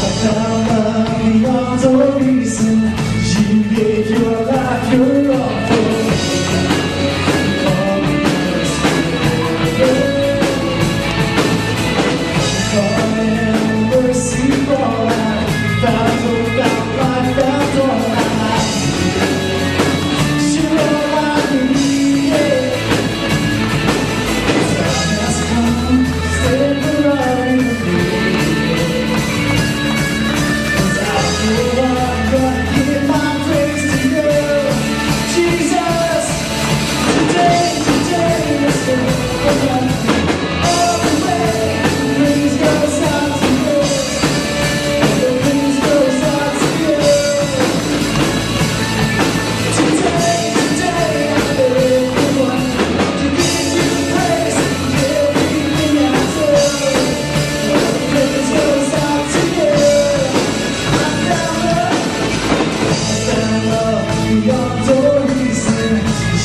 Beyond all reason, you gave your life, your offer. Calling mercy for life, found hope, found life, found all life. You're all I need. Time has come, stand for right with me. 'Cause I'm gonna give my praise to you, Jesus. Today, let's go. All the way, praise goes out to you. Praise goes out to you. Today, I live for one, to give you praise and everything I do. All the praise goes out to you. I found love beyond all reason.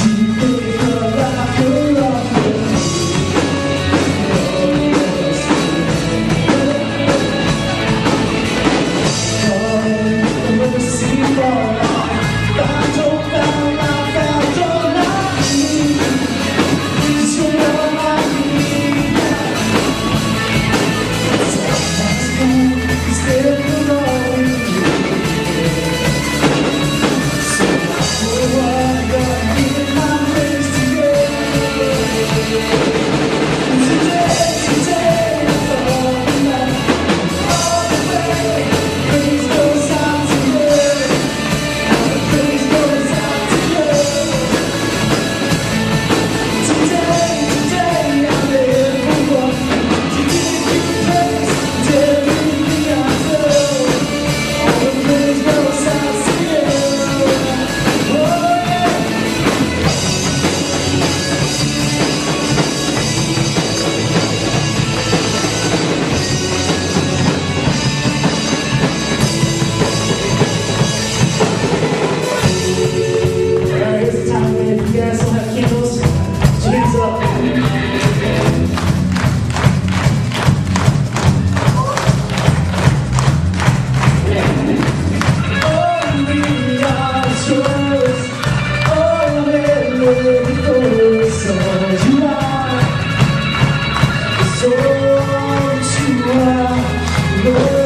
You gave your life, your love for me. Calling mercy for life, found hope, found life, found all I need. 'Cause you're all I need. Time has come, stand for all we need. So I'm gonna give my praise to you. Today, all the night, all the way, praise goes out to you. All the praise goes out to you. Today, I live for one, to give you praise and everything I do. All the praise goes out to you. Oh yeah. Alright, here's the time, man. If you guys don't have candles, put your hands up. Only our choice, only living for us. All you are is all that you are, Lord.